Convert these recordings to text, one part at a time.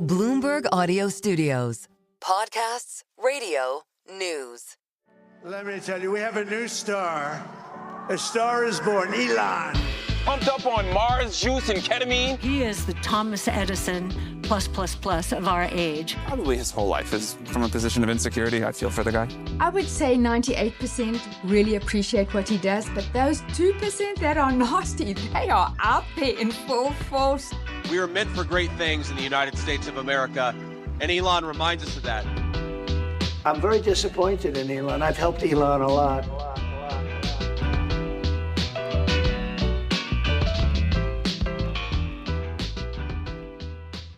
Bloomberg Audio Studios. Podcasts, radio, news. Let me tell you, we have a new star. A star is born, Elon. Pumped up on Mars, juice, and ketamine. He is the Thomas Edison plus of our age. Probably his whole life is from a position of insecurity. I feel for the guy. I would say 98% really appreciate what he does, but those 2% that are nasty, they are out there in full force. We are meant for great things in the United States of America, and Elon reminds us of that. I'm very disappointed in Elon. I've helped Elon a lot.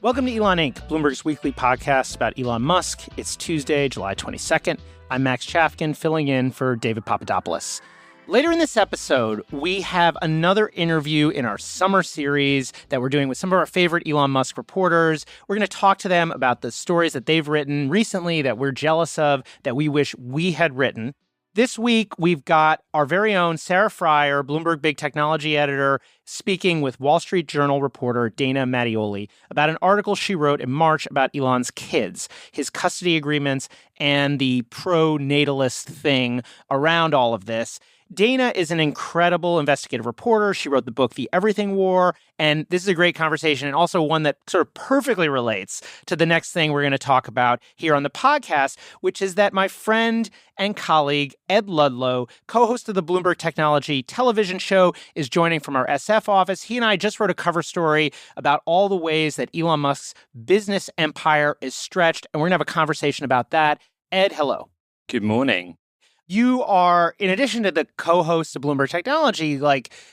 Welcome to Elon Inc., Bloomberg's weekly podcast about Elon Musk. It's Tuesday, July 22nd. I'm Max Chafkin, filling in for David Papadopoulos. Later in this episode, we have another interview in our summer series that we're doing with some of our favorite Elon Musk reporters. We're going to talk to them about the stories that they've written recently that we're jealous of, that we wish we had written. This week, we've got our very own Sarah Frier, Bloomberg Big Technology editor, speaking with Wall Street Journal reporter Dana Mattioli about an article she wrote in March about Elon's kids, his custody agreements, and the pro-natalist thing around all of this. Dana is an incredible investigative reporter. She wrote the book, The Everything War, and this is a great conversation and also one that sort of perfectly relates to the next thing we're going to talk about here on the podcast, which is that my friend and colleague, Ed Ludlow, co-host of the Bloomberg Technology television show, is joining from our SF office. He and I just wrote a cover story about all the ways that Elon Musk's business empire is stretched, and we're going to have a conversation about that. Ed, hello. Good morning. You are, in addition to the co-host of Bloomberg Technology,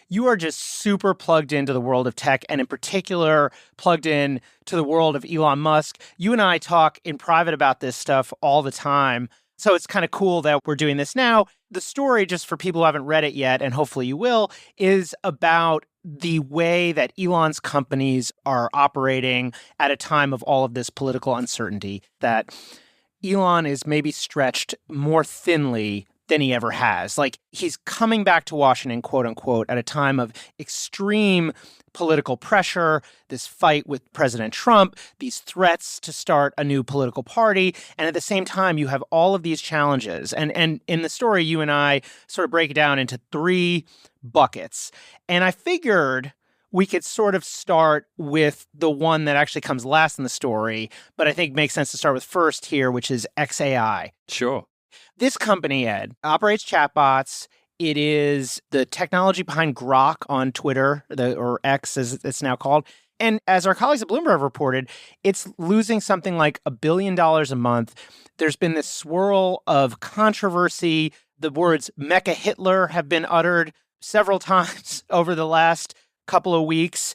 you are just super plugged into the world of tech, and in particular, plugged in to the world of Elon Musk. You and I talk in private about this stuff all the time, so it's kind of cool that we're doing this now. The story, just for people who haven't read it yet, and hopefully you will, is about the way that Elon's companies are operating at a time of all of this political uncertainty, that Elon is maybe stretched more thinly than he ever has. He's coming back to Washington, quote unquote, at a time of extreme political pressure, this fight with President Trump, these threats to start a new political party. And at the same time, you have all of these challenges. And in the story, you and I sort of break it down into three buckets. And I figured we could sort of start with the one that actually comes last in the story, but I think makes sense to start with first here, which is XAI. Sure. This company, Ed, operates chatbots. It is the technology behind Grok on Twitter, or X as it's now called. And as our colleagues at Bloomberg reported, it's losing something like $1 billion a month. There's been this swirl of controversy. The words Mecha Hitler have been uttered several times over the last couple of weeks.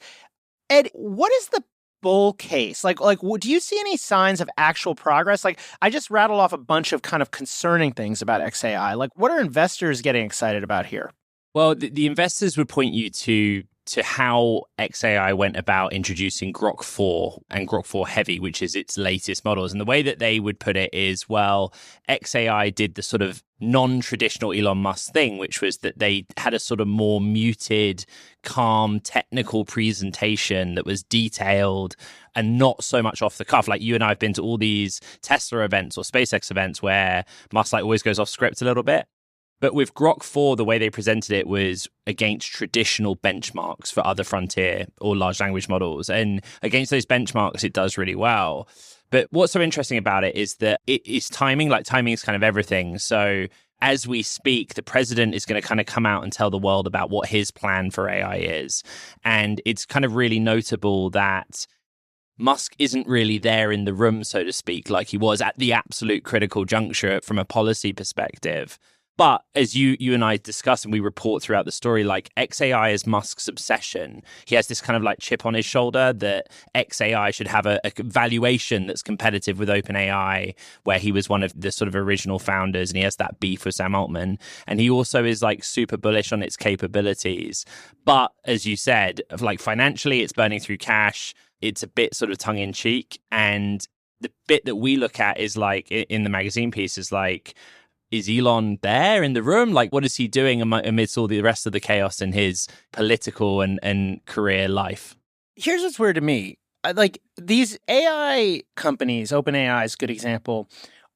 Ed, what is the bull case? Do you see any signs of actual progress? I just rattled off a bunch of kind of concerning things about XAI. What are investors getting excited about here? Well, the investors would point you to how XAI went about introducing Grok 4 and Grok 4 Heavy, which is its latest models. And the way that they would put it is, well, XAI did the sort of non-traditional Elon Musk thing, which was that they had a sort of more muted, calm, technical presentation that was detailed and not so much off the cuff. You and I have been to all these Tesla events or SpaceX events where Musk always goes off script a little bit. But with Grok 4, the way they presented it was against traditional benchmarks for other frontier or large language models. And against those benchmarks, it does really well. But what's so interesting about it is that it is timing. Timing is kind of everything. So as we speak, the president is going to kind of come out and tell the world about what his plan for AI is. And it's kind of really notable that Musk isn't really there in the room, so to speak, like he was at the absolute critical juncture from a policy perspective. But as you and I discuss and we report throughout the story, XAI is Musk's obsession. He has this kind of chip on his shoulder that XAI should have a valuation that's competitive with OpenAI, where he was one of the sort of original founders, and he has that beef with Sam Altman. And he also is super bullish on its capabilities. But as you said, financially, it's burning through cash. It's a bit sort of tongue in cheek. And the bit that we look at is in the magazine piece is Elon there in the room? What is he doing amidst all the rest of the chaos in his political and career life? Here's what's weird to me. these AI companies, OpenAI is a good example,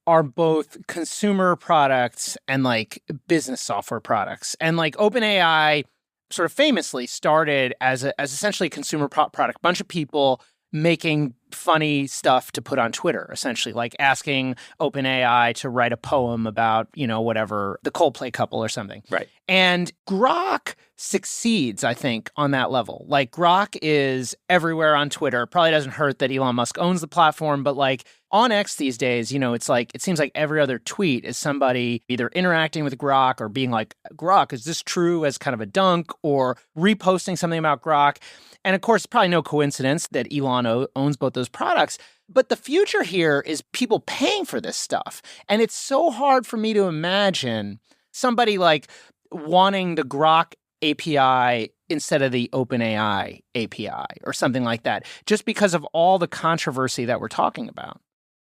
are both consumer products and like business software products. And like OpenAI sort of famously started as essentially a consumer product, bunch of people making funny stuff to put on Twitter, essentially, like asking OpenAI to write a poem about, whatever, the Coldplay couple or something. Right. And Grok succeeds, I think, on that level. Like, Grok is everywhere on Twitter. Probably doesn't hurt that Elon Musk owns the platform, but like on X these days, it's like, it seems like every other tweet is somebody either interacting with Grok or being like, Grok, is this true, as kind of a dunk, or reposting something about Grok. And of course, probably no coincidence that Elon owns both those products. But the future here is people paying for this stuff. And it's so hard for me to imagine somebody like wanting the Grok API instead of the OpenAI API or something like that, just because of all the controversy that we're talking about.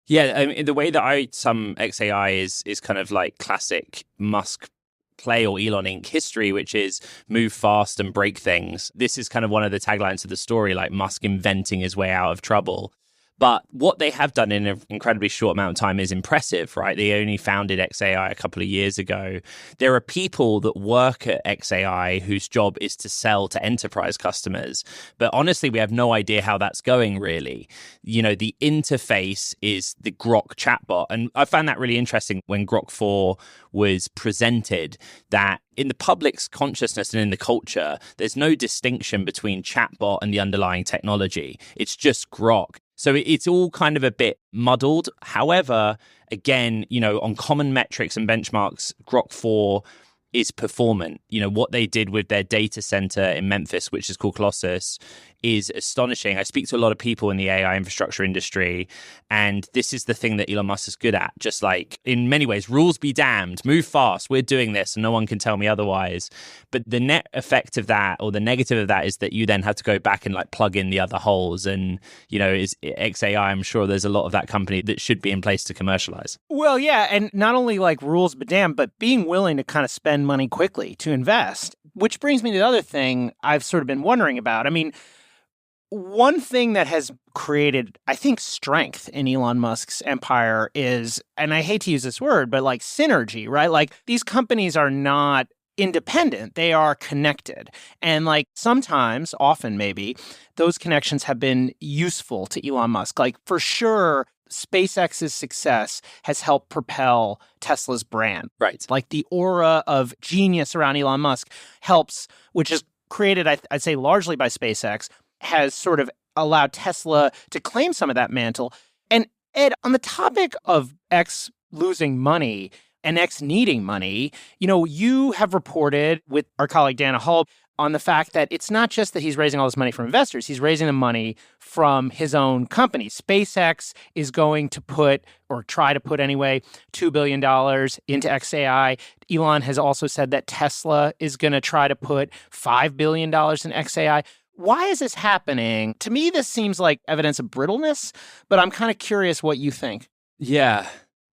Yeah, I mean, the way that I sum XAI is kind of like classic Musk play or Elon Inc. history, which is move fast and break things. This is kind of one of the taglines of the story, like Musk inventing his way out of trouble. But what they have done in an incredibly short amount of time is impressive, right? They only founded XAI a couple of years ago. There are people that work at XAI whose job is to sell to enterprise customers. But honestly, we have no idea how that's going, really. The interface is the Grok chatbot. And I found that really interesting when Grok 4 was presented, that in the public's consciousness and in the culture, there's no distinction between chatbot and the underlying technology. It's just Grok. So it's all kind of a bit muddled. However, again, on common metrics and benchmarks, Grok 4 is performant. What they did with their data center in Memphis, which is called Colossus, is astonishing. I speak to a lot of people in the AI infrastructure industry, and this is the thing that Elon Musk is good at. Just like, in many ways, rules be damned, move fast, we're doing this, and no one can tell me otherwise. But the net effect of that, or the negative of that, is that you then have to go back and like plug in the other holes. And, is XAI, I'm sure there's a lot of that company that should be in place to commercialize. Well, yeah, and not only like rules be damned, but being willing to kind of spend money quickly to invest, which brings me to the other thing I've sort of been wondering about. I mean, one thing that has created, I think, strength in Elon Musk's empire is, and I hate to use this word, but like synergy, right? Like, these companies are not independent. They are connected. And like sometimes, often maybe, those connections have been useful to Elon Musk. Like, for sure, SpaceX's success has helped propel Tesla's brand. Right. Like, the aura of genius around Elon Musk helps, which is created, I'd say, largely by SpaceX, has sort of allowed Tesla to claim some of that mantle. And Ed, on the topic of X losing money and X needing money, you have reported with our colleague Dana Hull on the fact that it's not just that he's raising all this money from investors, he's raising the money from his own company. SpaceX is going to put, or try to put anyway, $2 billion into XAI. Elon has also said that Tesla is going to try to put $5 billion in XAI. Why is this happening? To me, this seems like evidence of brittleness, but I'm kind of curious what you think. Yeah.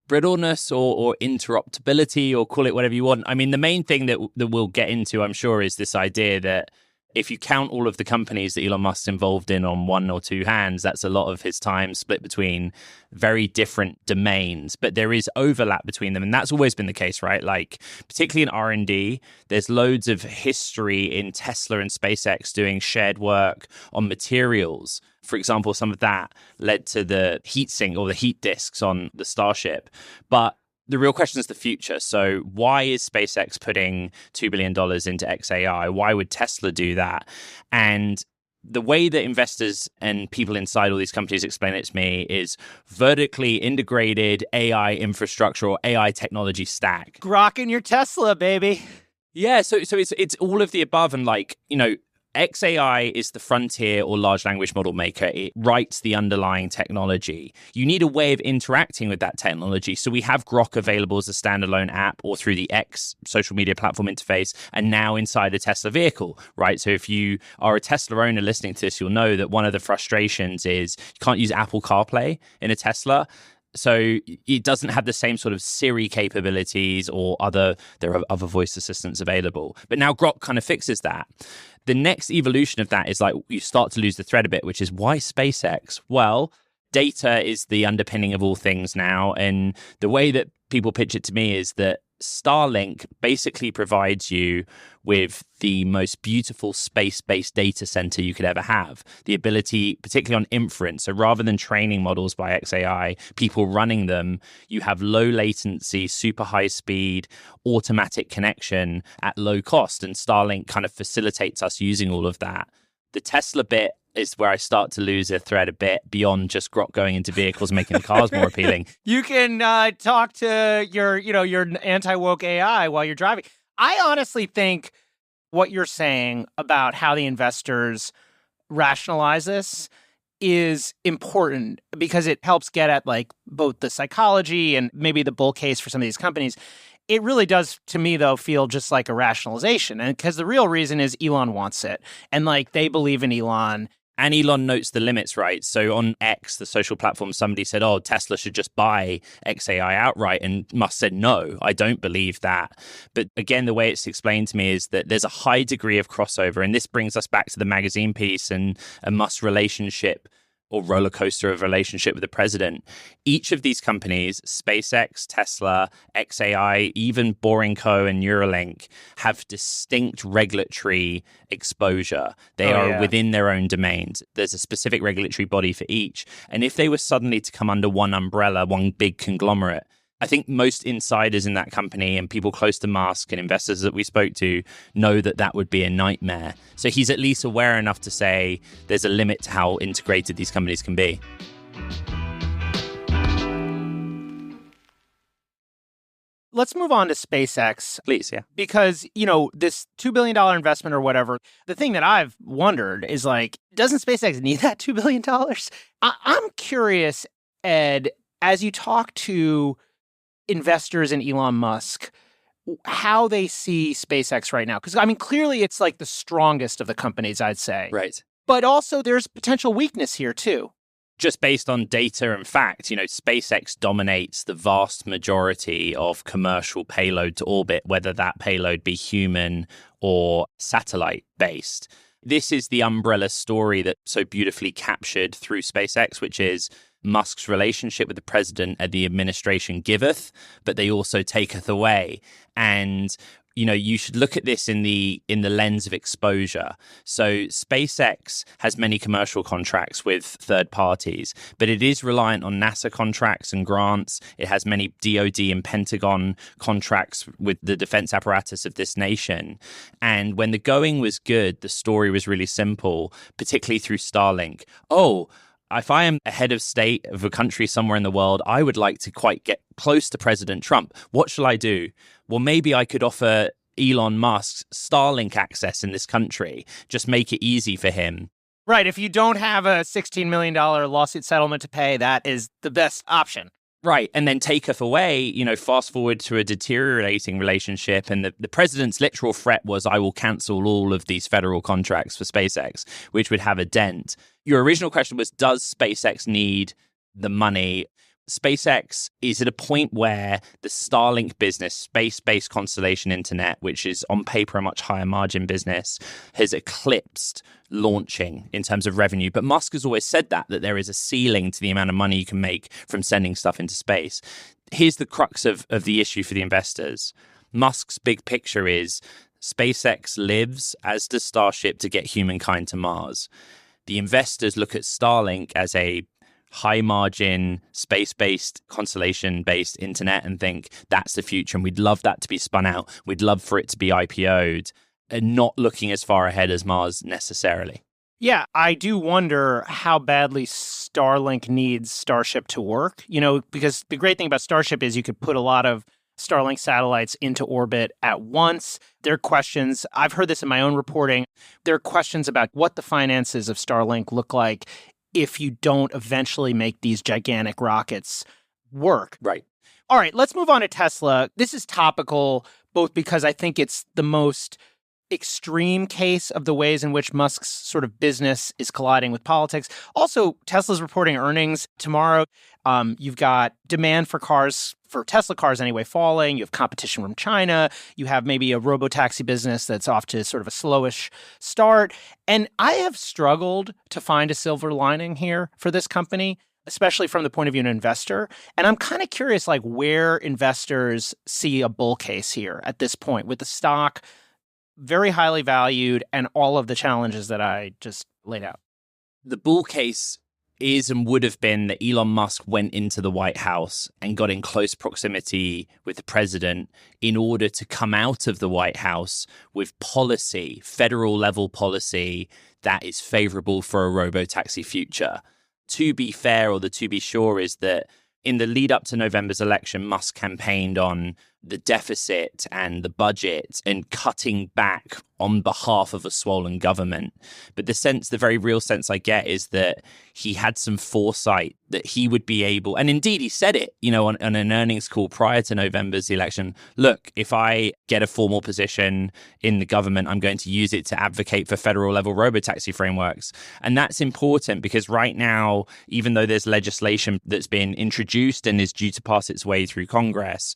Brittleness or interruptibility, or call it whatever you want. I mean, the main thing that we'll get into, I'm sure, is this idea that if you count all of the companies that Elon Musk's involved in on one or two hands, that's a lot of his time split between very different domains. But there is overlap between them, and that's always been the case, right? Like, particularly in R&D, there's loads of history in Tesla and SpaceX doing shared work on materials. For example, some of that led to the heat sink or the heat disks on the Starship. But the real question is the future. So why is SpaceX putting $2 billion into XAI? Why would Tesla do that? And the way that investors and people inside all these companies explain it to me is vertically integrated AI infrastructure or AI technology stack. Grok in your Tesla, baby. Yeah, so it's all of the above. And like, XAI is the frontier or large language model maker. It writes the underlying technology. You need a way of interacting with that technology. So we have Grok available as a standalone app or through the X social media platform interface, and now inside a Tesla vehicle, right? So if you are a Tesla owner listening to this, you'll know that one of the frustrations is you can't use Apple CarPlay in a Tesla. So it doesn't have the same sort of Siri capabilities or there are other voice assistants available. But now Grok kind of fixes that. The next evolution of that is like you start to lose the thread a bit, which is why SpaceX? Well, data is the underpinning of all things now. And the way that people pitch it to me is that Starlink basically provides you with the most beautiful space-based data center you could ever have. The ability, particularly on inference, so rather than training models by XAI, people running them, you have low latency, super high speed, automatic connection at low cost. And Starlink kind of facilitates us using all of that. The Tesla bit is where I start to lose a thread a bit beyond just Grok going into vehicles, making the cars more appealing. You can talk to your anti-woke AI while you're driving. I honestly think what you're saying about how the investors rationalize this is important because it helps get at like both the psychology and maybe the bull case for some of these companies. It really does, to me, though, feel just like a rationalization. And because the real reason is Elon wants it. And like they believe in Elon. And Elon notes the limits, right? So on X, the social platform, somebody said, oh, Tesla should just buy XAI outright. And Musk said, no, I don't believe that. But again, the way it's explained to me is that there's a high degree of crossover. And this brings us back to the magazine piece and Musk's relationship or roller coaster of relationship with the president. Each of these companies, SpaceX, Tesla, XAI, even Boring Co. and Neuralink, have distinct regulatory exposure. They are within their own domains. There's a specific regulatory body for each. And if they were suddenly to come under one umbrella, one big conglomerate, I think most insiders in that company and people close to Musk and investors that we spoke to know that that would be a nightmare. So he's at least aware enough to say there's a limit to how integrated these companies can be. Let's move on to SpaceX. Please, yeah. Because, this $2 billion investment or whatever, the thing that I've wondered is like, doesn't SpaceX need that $2 billion? I'm curious, Ed, as you talk to investors in Elon Musk, how they see SpaceX right now. Because, clearly it's like the strongest of the companies, I'd say. Right. But also there's potential weakness here, too. Just based on data and fact, SpaceX dominates the vast majority of commercial payload to orbit, whether that payload be human or satellite-based. This is the umbrella story that's so beautifully captured through SpaceX, which is Musk's relationship with the president and the administration giveth, but they also taketh away. And, you should look at this in the lens of exposure. So SpaceX has many commercial contracts with third parties, but it is reliant on NASA contracts and grants. It has many DoD and Pentagon contracts with the defense apparatus of this nation. And when the going was good, the story was really simple, particularly through Starlink. If I am a head of state of a country somewhere in the world, I would like to quite get close to President Trump. What shall I do? Well, maybe I could offer Elon Musk Starlink access in this country, just make it easy for him. Right. If you don't have a $16 million lawsuit settlement to pay, that is the best option. Right. And then taketh away, fast forward to a deteriorating relationship. And the president's literal threat was, I will cancel all of these federal contracts for SpaceX, which would have a dent. Your original question was, does SpaceX need the money? SpaceX is at a point where the Starlink business, space-based constellation internet, which is on paper a much higher margin business, has eclipsed launching in terms of revenue. But Musk has always said that there is a ceiling to the amount of money you can make from sending stuff into space. Here's the crux of the issue for the investors. Musk's big picture is SpaceX lives, as does Starship, to get humankind to Mars. The investors look at Starlink as a high-margin, space-based, constellation-based internet and think that's the future, and we'd love that to be spun out. We'd love for it to be IPO'd, and not looking as far ahead as Mars necessarily. Yeah, I do wonder how badly Starlink needs Starship to work, because the great thing about Starship is you could put a lot of Starlink satellites into orbit at once. There are questions, I've heard this in my own reporting, there are questions about what the finances of Starlink look like if you don't eventually make these gigantic rockets work. Right. All right, let's move on to Tesla. This is topical, both because I think it's extreme case of the ways in which Musk's sort of business is colliding with politics. Also, Tesla's reporting earnings tomorrow. You've got demand for cars, for Tesla cars anyway, falling. You have competition from China. You have maybe a robotaxi business that's off to sort of a slowish start. And I have struggled to find a silver lining here for this company, especially from the point of view of an investor. And I'm kind of curious, like, where investors see a bull case here at this point with the stock very highly valued and all of the challenges that I just laid out. The bull case is and would have been that Elon Musk went into the White House and got in close proximity with the president in order to come out of the White House with policy, federal level policy that is favorable for a robotaxi future. To be fair, or the to be sure, is that in the lead up to November's election, Musk campaigned on the deficit and the budget and cutting back on behalf of a swollen government. But the very real sense I get is that he had some foresight that he would be able, and indeed he said it, on an earnings call prior to November's election. Look, if I get a formal position in the government, I'm going to use it to advocate for federal level robotaxi frameworks. And that's important because right now, even though there's legislation that's been introduced and is due to pass its way through Congress,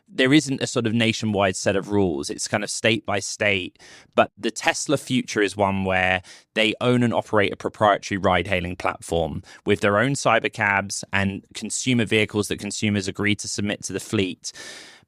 there isn't a sort of nationwide set of rules. It's kind of state by state. But the Tesla future is one where they own and operate a proprietary ride-hailing platform with their own cybercabs and consumer vehicles that consumers agree to submit to the fleet.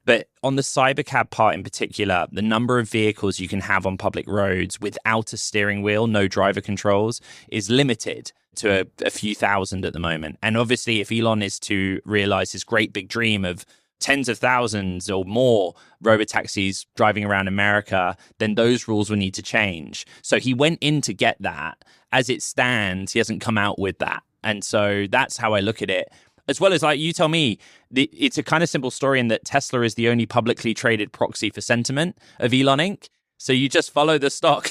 But on the cybercab part in particular, the number of vehicles you can have on public roads without a steering wheel, no driver controls, is limited to a few thousand at the moment. And obviously, if Elon is to realize his great big dream of tens of thousands or more robotaxis driving around America, then those rules will need to change. So he went in to get that. As it stands, he hasn't come out with that. And so that's how I look at it. As well as, like, you tell me, it's a kind of simple story in that Tesla is the only publicly traded proxy for sentiment of Elon Inc. So you just follow the stock.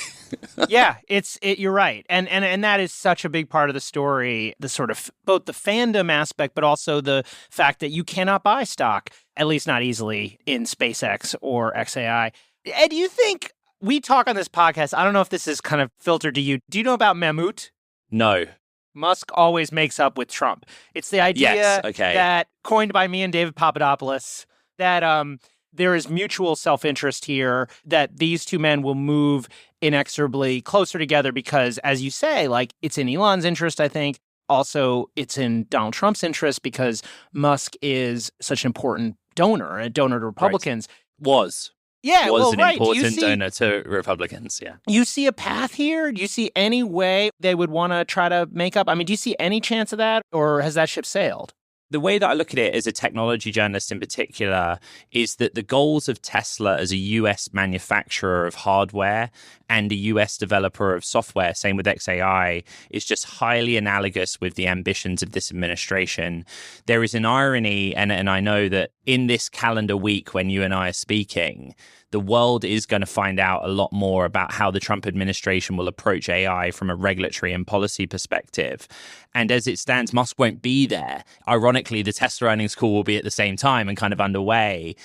Yeah, you're right. And that is such a big part of the story, the sort of both the fandom aspect, but also the fact that you cannot buy stock, at least not easily, in SpaceX or XAI. Ed, do you think we talk on this podcast? I don't know if this is kind of filtered to you. Do you know about Mammut? No. Musk always makes up with Trump. It's the idea that, coined by me and David Papadopoulos, that there is mutual self-interest here, that these two men will move inexorably closer together because, as you say, like, it's in Elon's interest, I think. Also, it's in Donald Trump's interest because Musk is such an important donor, a donor to Republicans. Right. Was an important donor to Republicans, yeah. You see a path here? Do you see any way they would want to try to make up? I mean, do you see any chance of that, or has that ship sailed? The way that I look at it as a technology journalist in particular is that the goals of Tesla as a US manufacturer of hardware and a US developer of software, same with XAI, is just highly analogous with the ambitions of this administration. There is an irony, and I know that in this calendar week when you and I are speaking, the world is going to find out a lot more about how the Trump administration will approach AI from a regulatory and policy perspective. And as it stands, Musk won't be there. Ironically, the Tesla earnings call will be at the same time and kind of underway.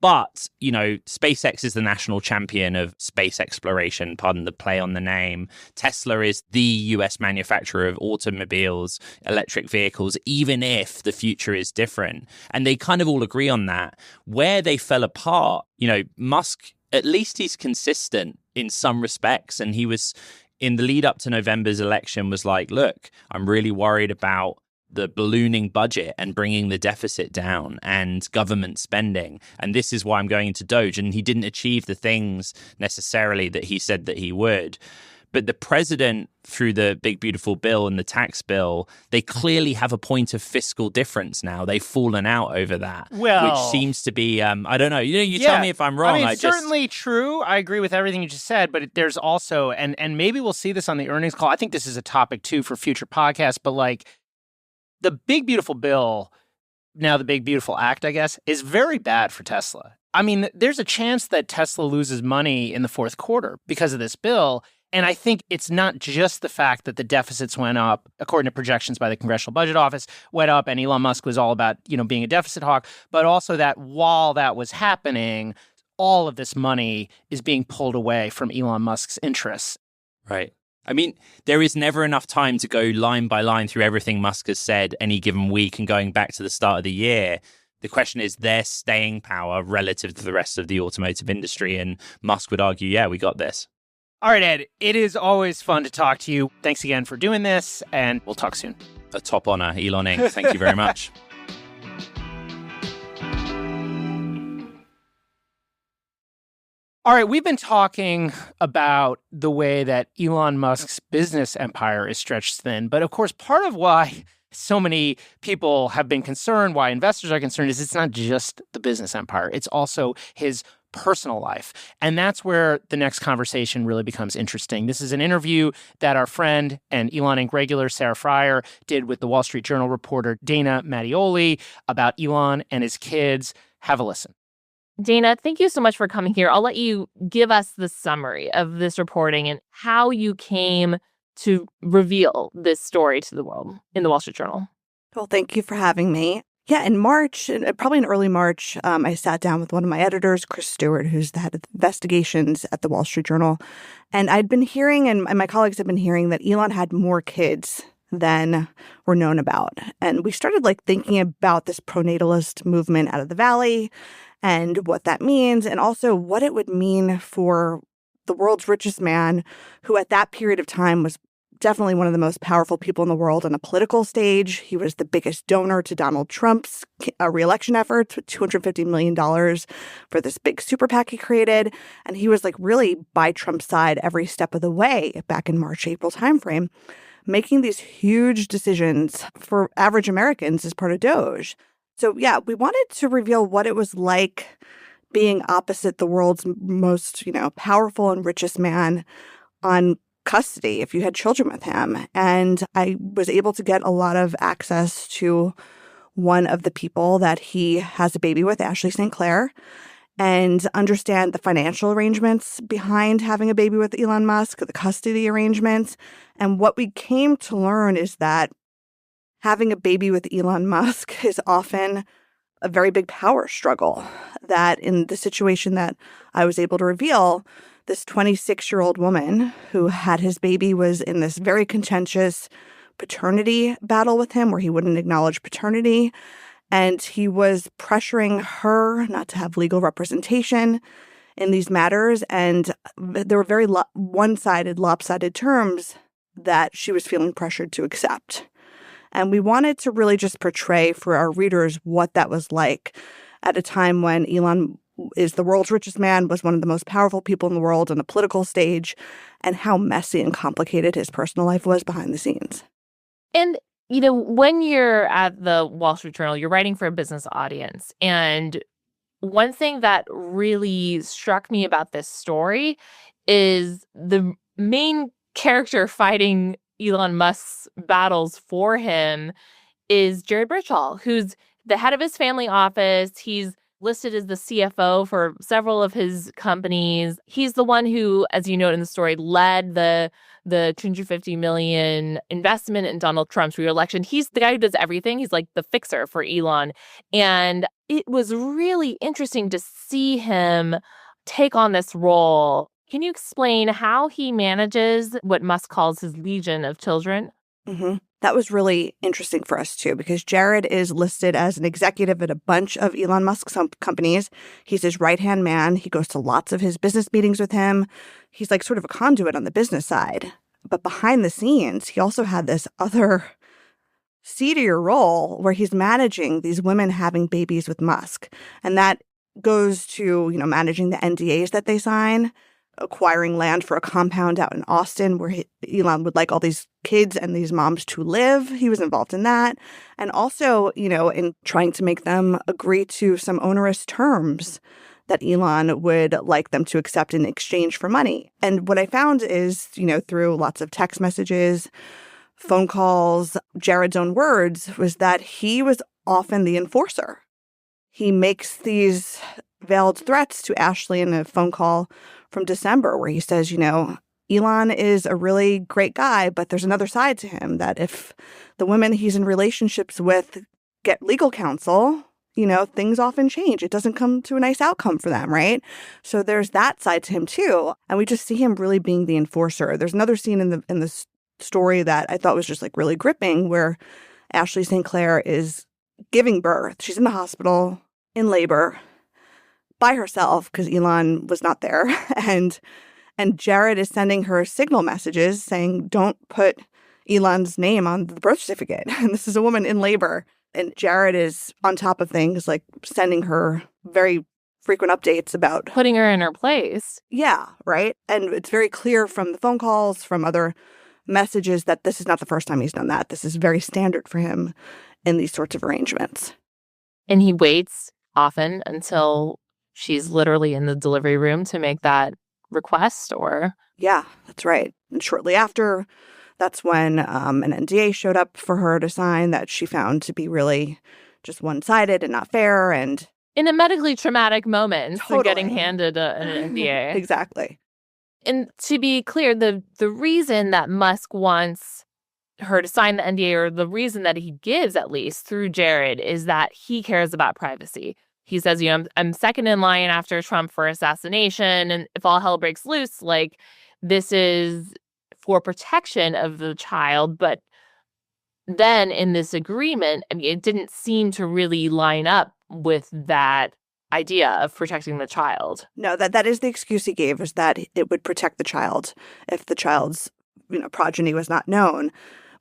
But, SpaceX is the national champion of space exploration, pardon the play on the name. Tesla is the US manufacturer of automobiles, electric vehicles, even if the future is different. And they kind of all agree on that. Where they fell apart, Musk, at least he's consistent in some respects. And he was, in the lead up to November's election, was like, look, I'm really worried about the ballooning budget and bringing the deficit down and government spending. And this is why I'm going into Doge. And he didn't achieve the things necessarily that he said that he would. But the president, through the big, beautiful bill and the tax bill, they clearly have a point of fiscal difference now. They've fallen out over that, which seems to be, I don't know. You tell me if I'm wrong. I mean, certainly true. I agree with everything you just said. But there's also, and maybe we'll see this on the earnings call. I think this is a topic, too, for future podcasts. But like, the big, beautiful bill, now the big, beautiful act, I guess, is very bad for Tesla. I mean, there's a chance that Tesla loses money in the fourth quarter because of this bill. And I think it's not just the fact that the deficits went up, according to projections by the Congressional Budget Office, went up, and Elon Musk was all about, being a deficit hawk, but also that while that was happening, all of this money is being pulled away from Elon Musk's interests. Right. I mean, there is never enough time to go line by line through everything Musk has said any given week and going back to the start of the year. The question is their staying power relative to the rest of the automotive industry. And Musk would argue, yeah, we got this. All right, Ed, it is always fun to talk to you. Thanks again for doing this, and we'll talk soon. A top honor, Elon Inc. Thank you very much. All right, we've been talking about the way that Elon Musk's business empire is stretched thin. But of course, part of why so many people have been concerned, why investors are concerned, is it's not just the business empire. It's also his personal life. And that's where the next conversation really becomes interesting. This is an interview that our friend and Elon Inc. regular Sarah Fryer did with the Wall Street Journal reporter Dana Mattioli about Elon and his kids. Have a listen. Dana, thank you so much for coming here. I'll let you give us the summary of this reporting and how you came to reveal this story to the world in the Wall Street Journal. Well, thank you for having me. Yeah, in March, probably in early March, I sat down with one of my editors, Chris Stewart, who's the head of investigations at the Wall Street Journal. And I'd been hearing, and my colleagues had been hearing, that Elon had more kids than were known about. And we started thinking about this pronatalist movement out of the Valley and what that means, and also what it would mean for the world's richest man, who at that period of time was definitely one of the most powerful people in the world on a political stage. He was the biggest donor to Donald Trump's re-election efforts with $250 million for this big super PAC he created. And he was really by Trump's side every step of the way back in March, April timeframe, making these huge decisions for average Americans as part of DOGE. So, yeah, we wanted to reveal what it was like being opposite the world's most, powerful and richest man on custody if you had children with him. And I was able to get a lot of access to one of the people that he has a baby with, Ashley St. Clair, and understand the financial arrangements behind having a baby with Elon Musk, the custody arrangements. And what we came to learn is that having a baby with Elon Musk is often a very big power struggle. That in the situation that I was able to reveal, this 26-year-old woman who had his baby was in this very contentious paternity battle with him where he wouldn't acknowledge paternity. And he was pressuring her not to have legal representation in these matters. And there were very one-sided, lopsided terms that she was feeling pressured to accept. And we wanted to really just portray for our readers what that was like at a time when Elon is the world's richest man, was one of the most powerful people in the world on a political stage, and how messy and complicated his personal life was behind the scenes. And, when you're at the Wall Street Journal, you're writing for a business audience. And one thing that really struck me about this story is the main character fighting Elon Musk's battles for him is Jared Bridgehall, who's the head of his family office. He's listed as the CFO for several of his companies. He's the one who, as you note in the story, led the $250 million investment in Donald Trump's re-election. He's the guy who does everything. He's like the fixer for Elon. And it was really interesting to see him take on this role. Can you explain how he manages what Musk calls his legion of children? Mm-hmm. That was really interesting for us, too, because Jared is listed as an executive at a bunch of Elon Musk's companies. He's his right-hand man. He goes to lots of his business meetings with him. He's sort of a conduit on the business side. But behind the scenes, he also had this other seedier role where he's managing these women having babies with Musk. And that goes to, managing the NDAs that they sign, acquiring land for a compound out in Austin where Elon would like all these kids and these moms to live. He was involved in that. And also, in trying to make them agree to some onerous terms that Elon would like them to accept in exchange for money. And what I found is, through lots of text messages, phone calls, Jared's own words, was that he was often the enforcer. He makes these veiled threats to Ashley in a phone call from December where he says, Elon is a really great guy, but there's another side to him, that if the women he's in relationships with get legal counsel, things often change. It doesn't come to a nice outcome for them, right? So there's that side to him too. And we just see him really being the enforcer. There's another scene in the story that I thought was just like really gripping, where Ashley St. Clair is giving birth. She's in the hospital in labor by herself because Elon was not there. And Jared is sending her signal messages saying, don't put Elon's name on the birth certificate. And this is a woman in labor. And Jared is on top of things, like sending her very frequent updates about putting her in her place. Yeah, right. And it's very clear from the phone calls, from other messages, that this is not the first time he's done that. This is very standard for him in these sorts of arrangements. And he waits often until she's literally in the delivery room to make that request, or? Yeah, that's right. And shortly after, that's when an NDA showed up for her to sign that she found to be really just one-sided and not fair. And in a medically traumatic moment, totally. Getting handed an NDA. Exactly. And to be clear, the reason that Musk wants her to sign the NDA, or the reason that he gives, at least through Jared, is that he cares about privacy. He says, I'm second in line after Trump for assassination. And if all hell breaks loose, this is for protection of the child. But then in this agreement, it didn't seem to really line up with that idea of protecting the child. No, that is the excuse he gave, is that it would protect the child if the child's progeny was not known.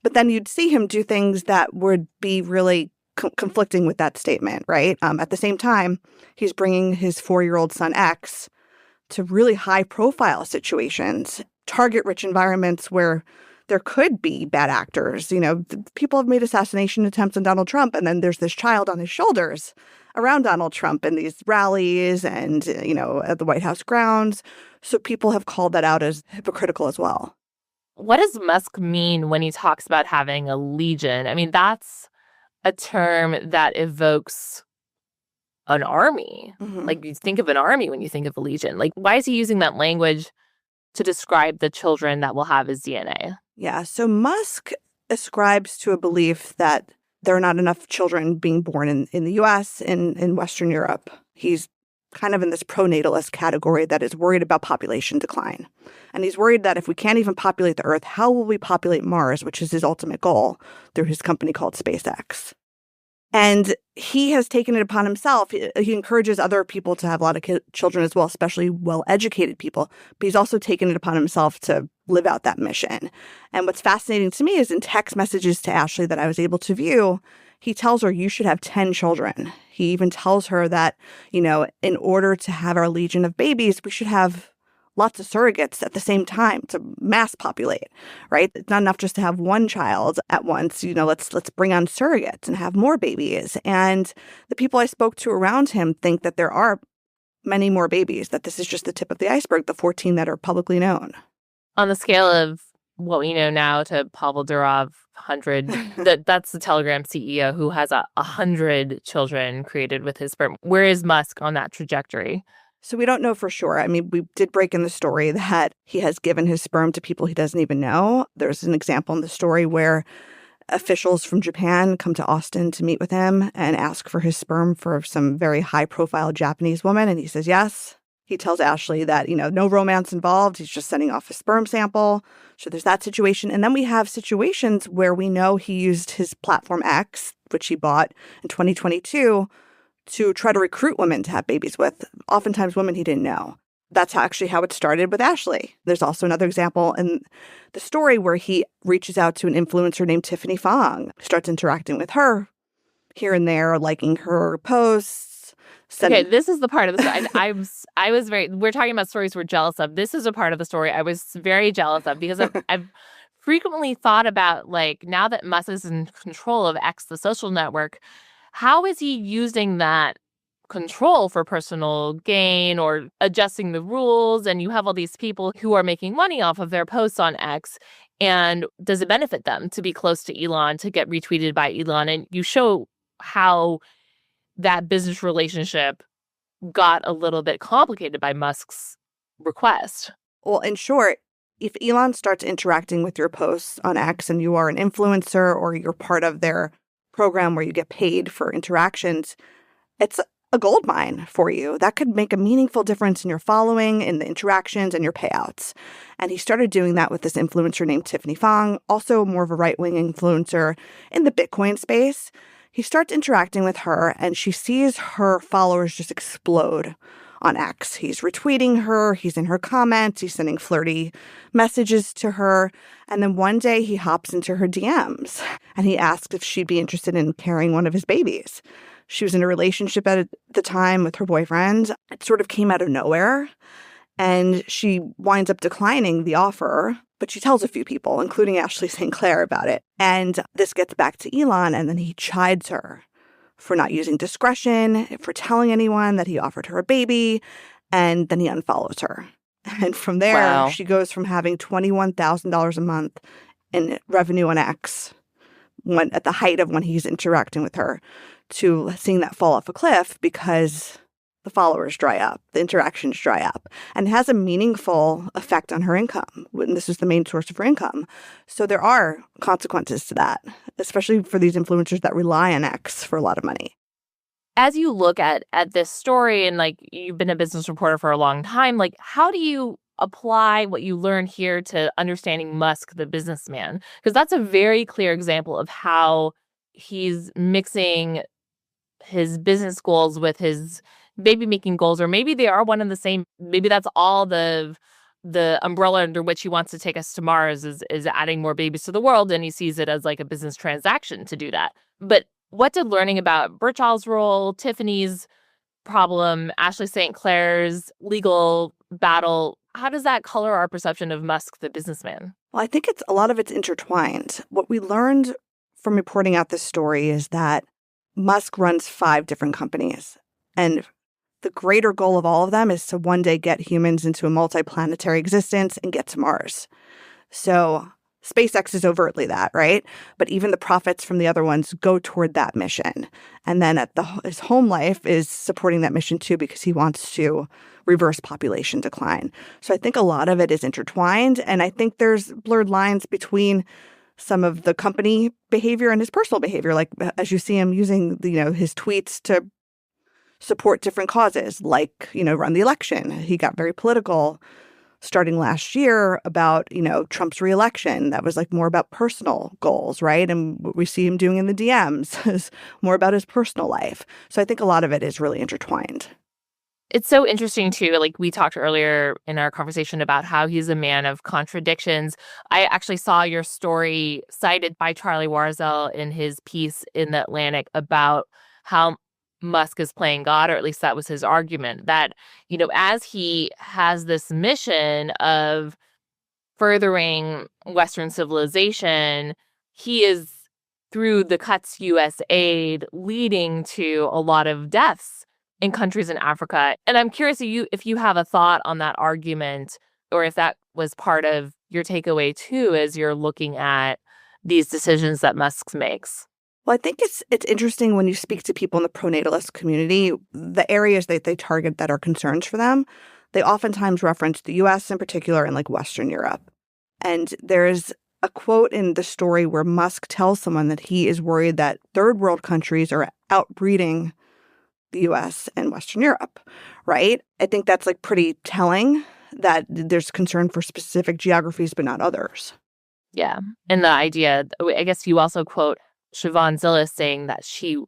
But then you'd see him do things that would be really conflicting with that statement, right? At the same time, he's bringing his 4-year-old son X to really high-profile situations, target-rich environments where there could be bad actors. People have made assassination attempts on Donald Trump, and then there's this child on his shoulders around Donald Trump in these rallies and, at the White House grounds. So people have called that out as hypocritical as well. What does Musk mean when he talks about having a legion? That's a term that evokes an army. Mm-hmm. You think of an army when you think of a legion. Why is he using that language to describe the children that will have his DNA? Yeah, so Musk ascribes to a belief that there are not enough children being born in the U.S., in Western Europe. He's kind of in this pronatalist category that is worried about population decline. And he's worried that if we can't even populate the Earth, how will we populate Mars, which is his ultimate goal, through his company called SpaceX. And he has taken it upon himself. He encourages other people to have a lot of children as well, especially well-educated people. But he's also taken it upon himself to live out that mission. And what's fascinating to me is in text messages to Ashley that I was able to view, he tells her, you should have 10 children. He even tells her that, in order to have our legion of babies, we should have lots of surrogates at the same time to mass populate, right? It's not enough just to have one child at once. Let's bring on surrogates and have more babies. And the people I spoke to around him think that there are many more babies, that this is just the tip of the iceberg, the 14 that are publicly known. On the scale of what we know now to Pavel Durov, 100, that's the Telegram CEO who has 100 children created with his sperm. Where is Musk on that trajectory? So we don't know for sure. We did break in the story that he has given his sperm to people he doesn't even know. There's an example in the story where officials from Japan come to Austin to meet with him and ask for his sperm for some very high-profile Japanese woman, and he says yes. He tells Ashley that, no romance involved. He's just sending off a sperm sample. So there's that situation. And then we have situations where we know he used his platform X, which he bought in 2022, to try to recruit women to have babies with, oftentimes women he didn't know. That's actually how it started with Ashley. There's also another example in the story where he reaches out to an influencer named Tiffany Fong, starts interacting with her here and there, liking her posts. Okay, this is the part of the story. I was we're talking about stories we're jealous of. This is a part of the story I was very jealous of because I've frequently thought about, now that Musk is in control of X, the social network, how is he using that control for personal gain or adjusting the rules? And you have all these people who are making money off of their posts on X. And does it benefit them to be close to Elon, to get retweeted by Elon? And you show how that business relationship got a little bit complicated by Musk's request. Well, in short, if Elon starts interacting with your posts on X and you are an influencer or you're part of their program where you get paid for interactions, it's a gold mine for you. That could make a meaningful difference in your following, in the interactions, and your payouts. And he started doing that with this influencer named Tiffany Fong, also more of a right-wing influencer in the Bitcoin space. He starts interacting with her, and she sees her followers just explode on X. He's retweeting her, he's in her comments, he's sending flirty messages to her. And then one day he hops into her DMs, and he asks if she'd be interested in carrying one of his babies. She was in a relationship at the time with her boyfriend. It sort of came out of nowhere, and she winds up declining the offer, but she tells a few people, including Ashley St. Clair, about it. And this gets back to Elon, and then he chides her for not using discretion, for telling anyone that he offered her a baby, and then he unfollows her. And from there, She goes from having $21,000 a month in revenue on X, at the height of when he's interacting with her, to seeing that fall off a cliff because the followers dry up, the interactions dry up, and it has a meaningful effect on her income. And this is the main source of her income. So there are consequences to that, especially for these influencers that rely on X for a lot of money. As you look at this story, and like you've been a business reporter for a long time, like how do you apply what you learned here to understanding Musk, the businessman? Because that's a very clear example of how he's mixing his business goals with his baby-making goals, or maybe they are one and the same. Maybe that's all the umbrella under which he wants to take us to Mars is adding more babies to the world, and he sees it as like a business transaction to do that. But what did learning about Birchall's role, Tiffany's problem, Ashley St. Clair's legal battle, how does that color our perception of Musk, the businessman? Well, I think a lot of it's intertwined. What we learned from reporting out this story is that Musk runs 5 different companies, and the greater goal of all of them is to one day get humans into a multiplanetary existence and get to Mars. So SpaceX is overtly that, right? But even the profits from the other ones go toward that mission. And then his home life is supporting that mission too, because he wants to reverse population decline. So I think a lot of it is intertwined, and I think there's blurred lines between some of the company behavior and his personal behavior, like as you see him using his tweets to support different causes, like run the election. He got very political starting last year about Trump's reelection. That was like more about personal goals, right? And what we see him doing in the DMs is more about his personal life. So I think a lot of it is really intertwined. It's so interesting, too. Like we talked earlier in our conversation about how he's a man of contradictions. I actually saw your story cited by Charlie Warzel in his piece in The Atlantic about how Musk is playing God, or at least that was his argument, that, as he has this mission of furthering Western civilization, he is, through the cuts U.S. aid, leading to a lot of deaths in countries in Africa. And I'm curious if you have a thought on that argument, or if that was part of your takeaway too, as you're looking at these decisions that Musk makes. Well, I think it's interesting when you speak to people in the pronatalist community, the areas that they target that are concerns for them, they oftentimes reference the U.S. in particular and like Western Europe. And there's a quote in the story where Musk tells someone that he is worried that third world countries are outbreeding the U.S. and Western Europe, right? I think that's like pretty telling that there's concern for specific geographies, but not others. Yeah. And the idea, I guess you also quote Siobhan Zillis saying that she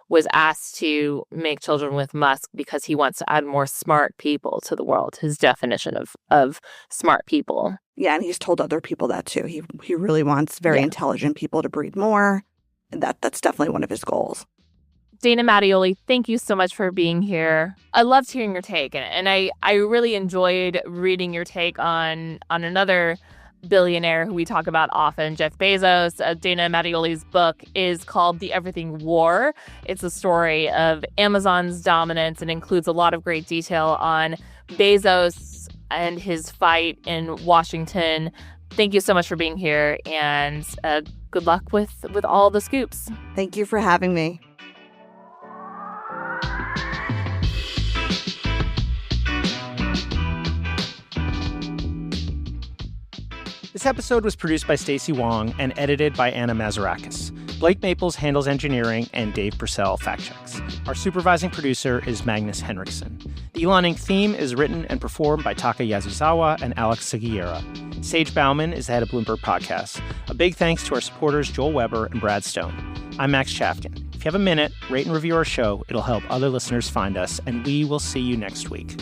was asked to make children with Musk because he wants to add more smart people to the world, his definition of smart people. Yeah, and he's told other people that too. He really wants very intelligent people to breed more. And that's definitely one of his goals. Dana Mattioli, thank you so much for being here. I loved hearing your take, and I really enjoyed reading your take on another billionaire who we talk about often, Jeff Bezos. Dana Mattioli's book is called The Everything War. It's a story of Amazon's dominance and includes a lot of great detail on Bezos and his fight in Washington. Thank you so much for being here, and good luck with all the scoops. Thank you for having me. This episode was produced by Stacey Wong and edited by Anna Mazarakis. Blake Maples handles engineering, and Dave Purcell fact-checks. Our supervising producer is Magnus Henriksen. The Elon Inc. theme is written and performed by Taka Yasuzawa and Alex Seguiera. Sage Bauman is the head of Bloomberg Podcasts. A big thanks to our supporters Joel Weber and Brad Stone. I'm Max Chafkin. If you have a minute, rate and review our show. It'll help other listeners find us, and we will see you next week.